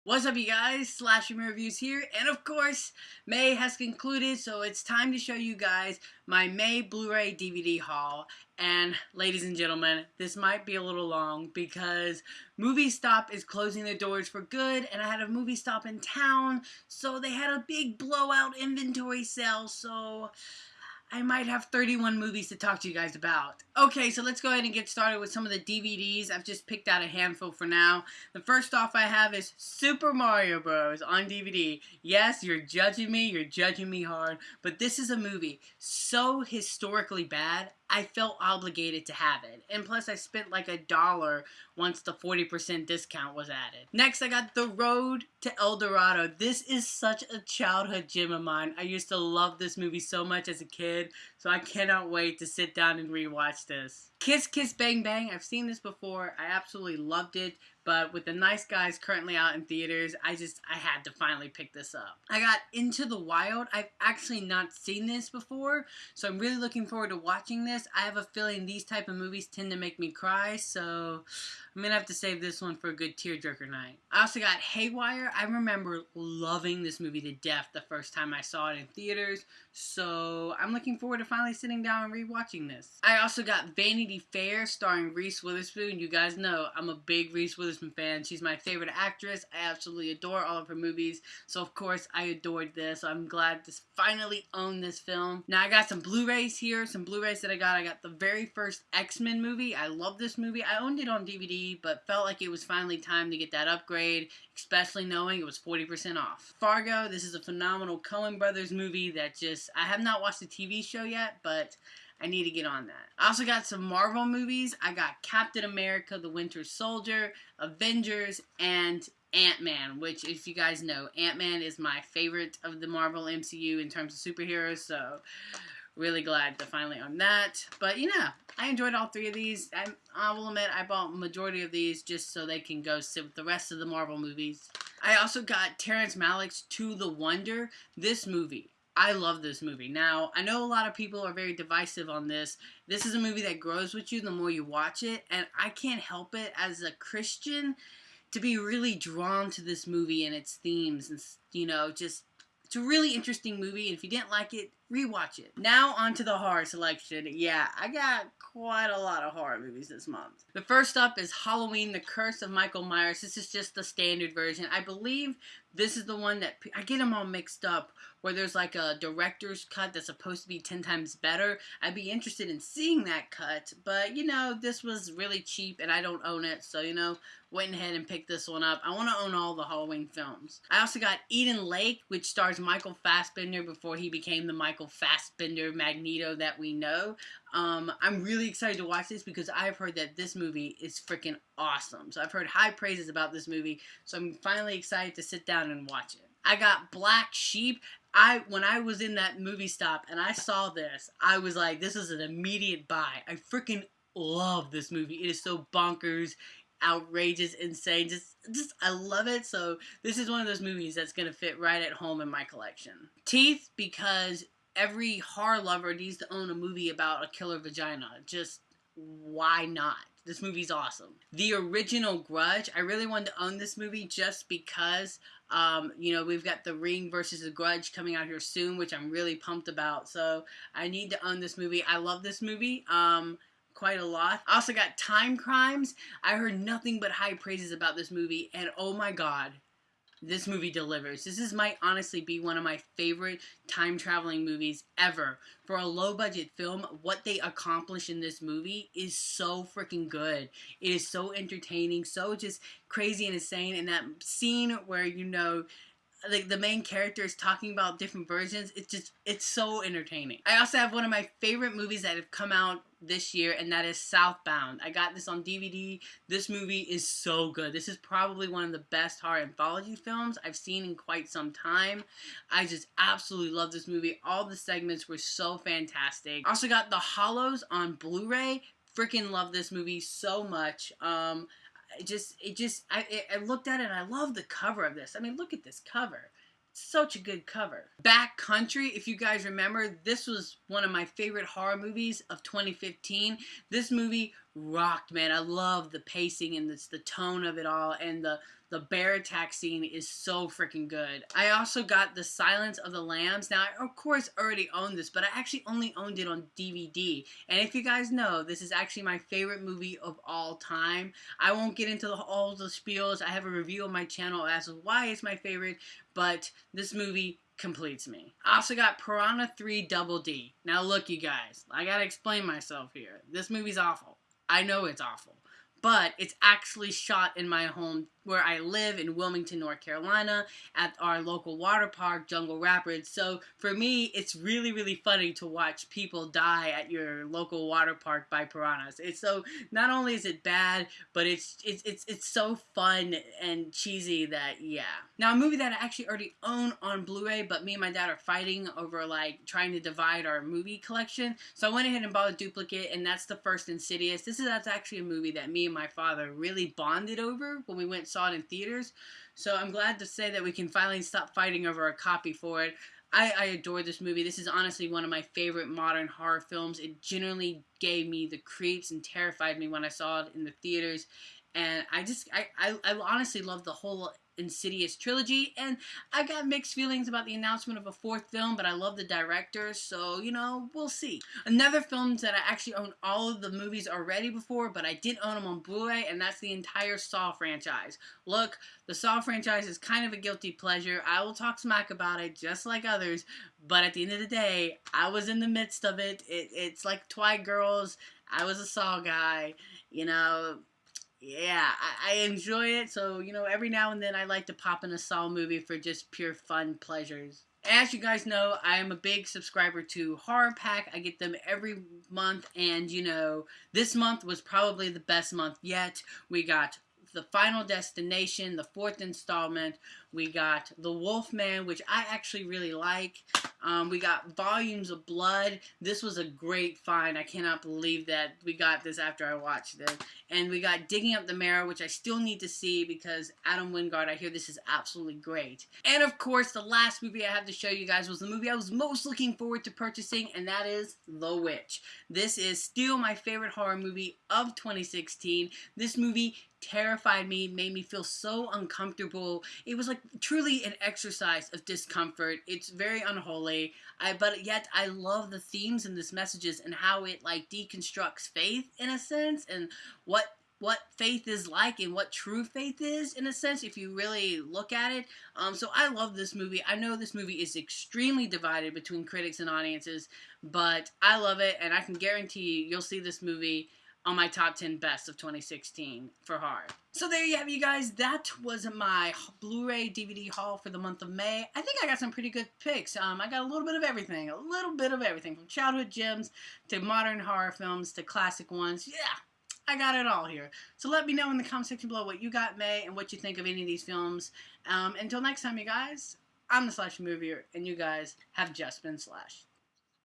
What's up, you guys? Slasher Reviews here, and of course, May has concluded, so it's time to show you guys my May Blu-ray DVD haul. And ladies and gentlemen, this might be a little long because Movie Stop is closing their doors for good, and I had a Movie Stop in town, so they had a big blowout inventory sale, so I might have 31 movies to talk to you guys about. Okay, so let's go ahead and get started with some of the DVDs. I've just picked out a handful for now. The first off I have is Super Mario Bros. On DVD. Yes, you're judging me hard, but this is a movie so historically bad, I felt obligated to have it. And plus I spent like $1 once the 40% discount was added. Next I got The Road to El Dorado. This is such a childhood gem of mine. I used to love this movie so much as a kid, so I cannot wait to sit down and rewatch this. Kiss Kiss Bang Bang. I've seen this before. I absolutely loved it. But with The Nice Guys currently out in theaters, I had to finally pick this up. I got Into the Wild. I've actually not seen this before, so I'm really looking forward to watching this. I have a feeling these type of movies tend to make me cry, so I'm going to have to save this one for a good tearjerker night. I also got Haywire. I remember loving this movie to death the first time I saw it in theaters, so I'm looking forward to finally sitting down and rewatching this. I also got Vanity Fair starring Reese Witherspoon. You guys know I'm a big Reese Witherspoon fan. She's my favorite actress. I absolutely adore all of her movies, so of course I adored this. So I'm glad to finally own this film. Now I got some Blu-rays here, some Blu-rays that I got. I got the very first X-Men movie. I love this movie. I owned it on DVD, but felt like it was finally time to get that upgrade, especially knowing it was 40% off. Fargo, this is a phenomenal Coen Brothers movie that I have not watched the TV show yet, but I need to get on that. I also got some Marvel movies. I got Captain America, the Winter Soldier, Avengers, and Ant-Man, which, if you guys know, Ant-Man is my favorite of the Marvel MCU in terms of superheroes, so really glad to finally own that. But, I enjoyed all three of these. I will admit, I bought a majority of these just so they can go sit with the rest of the Marvel movies. I also got Terrence Malick's To the Wonder. This movie, I love this movie. Now, I know a lot of people are very divisive on this. This is a movie that grows with you the more you watch it, and I can't help it as a Christian to be really drawn to this movie and its themes, and it's a really interesting movie, and if you didn't like it, rewatch it. Now onto the horror selection. Yeah, I got quite a lot of horror movies this month. The first up is Halloween, The Curse of Michael Myers. This is just the standard version. I believe this is the one that, I get them all mixed up, where there's like a director's cut that's supposed to be 10 times better. I'd be interested in seeing that cut, but this was really cheap and I don't own it, so went ahead and picked this one up. I want to own all the Halloween films. I also got Eden Lake, which stars Michael Fassbender before he became the Michael Fassbender Magneto that we know. I'm really excited to watch this because I've heard that this movie is freaking awesome. So I've heard high praises about this movie, so I'm finally excited to sit down and watch it. I got Black Sheep. When I was in that movie stop and I saw this, I was like, this is an immediate buy. I freaking love this movie. It is so bonkers, outrageous, insane. Just I love it. So this is one of those movies that's gonna fit right at home in my collection. Teeth, because every horror lover needs to own a movie about a killer vagina. Just why not? This movie's awesome. The Original Grudge. I really wanted to own this movie just because we've got The Ring versus The Grudge coming out here soon, which I'm really pumped about. So I need to own this movie. I love this movie quite a lot. I also got Time Crimes. I heard nothing but high praises about this movie, and oh my god, this movie delivers. This might honestly be one of my favorite time-traveling movies ever. For a low-budget film, what they accomplish in this movie is so freaking good. It is so entertaining, so just crazy and insane. And that scene where, the main character is talking about different versions, it's so entertaining. I also have one of my favorite movies that have come out this year, and that is Southbound. I got this on DVD. This movie is so good. This is probably one of the best horror anthology films I've seen in quite some time. I just absolutely love this movie. All the segments were so fantastic. Also got The Hollows on Blu-ray. Freaking love this movie so much. I looked at it and I love the cover of this. I mean, look at this cover. Such a good cover. Backcountry, if you guys remember, this was one of my favorite horror movies of 2015. This movie rocked, man. I love the pacing and the tone of it all, and the bear attack scene is so freaking good. I also got The Silence of the Lambs. Now, I, of course, already owned this, but I actually only owned it on DVD. And if you guys know, this is actually my favorite movie of all time. I won't get into all the spiels. I have a review on my channel as to why it's my favorite, but this movie completes me. I also got Piranha 3 Double D. Now, look, you guys, I gotta explain myself here. This movie's awful. I know it's awful. But it's actually shot in my home where I live in Wilmington, North Carolina, at our local water park, Jungle Rapids. So for me, it's really, really funny to watch people die at your local water park by piranhas. It's so, not only is it bad, but it's so fun and cheesy that, yeah. Now, a movie that I actually already own on Blu-ray, but me and my dad are fighting over, like, trying to divide our movie collection. So I went ahead and bought a duplicate, and that's the first Insidious. That's actually a movie that me and my father really bonded over when we went and saw it in theaters. So I'm glad to say that we can finally stop fighting over a copy for it. I adore this movie. This is honestly one of my favorite modern horror films. It generally gave me the creeps and terrified me when I saw it in the theaters. And I honestly love the whole Insidious trilogy, and I got mixed feelings about the announcement of a fourth film, but I love the director, so, you know, we'll see. Another film that I actually own all of the movies already before, but I did own them on Blu-ray, and that's the entire Saw franchise. Look, the Saw franchise is kind of a guilty pleasure. I will talk smack about it, just like others, but at the end of the day, I was in the midst of it. It's like Twilight Girls. I was a Saw guy, you know. Yeah, I enjoy it, so, you know, every now and then I like to pop in a Saw movie for just pure fun pleasures. As you guys know, I am a big subscriber to Horror Pack. I get them every month, and, you know, this month was probably the best month yet. We got The Final Destination, the fourth installment. We got The Wolfman, which I actually really like. We got Volumes of Blood. This was a great find. I cannot believe that we got this after I watched it. And we got Digging Up the Marrow, which I still need to see because Adam Wingard, I hear this is absolutely great. And of course, the last movie I have to show you guys was the movie I was most looking forward to purchasing, and that is The Witch. This is still my favorite horror movie of 2016. This movie terrified me, made me feel so uncomfortable. It was like truly an exercise of discomfort. It's very unholy, but yet I love the themes and this messages and how it like deconstructs faith in a sense, and what faith is like and what true faith is in a sense if you really look at it. So I love this movie. I know this movie is extremely divided between critics and audiences, but I love it, and I can guarantee you'll see this movie on my top 10 best of 2016 for horror. So there you have it, you guys. That was my Blu-ray DVD haul for the month of May. I think I got some pretty good picks. I got a little bit of everything. From childhood gems to modern horror films to classic ones. Yeah, I got it all here. So let me know in the comment section below what you got May and what you think of any of these films. Until next time, you guys, I'm the Slash Movier, and you guys have just been Slash.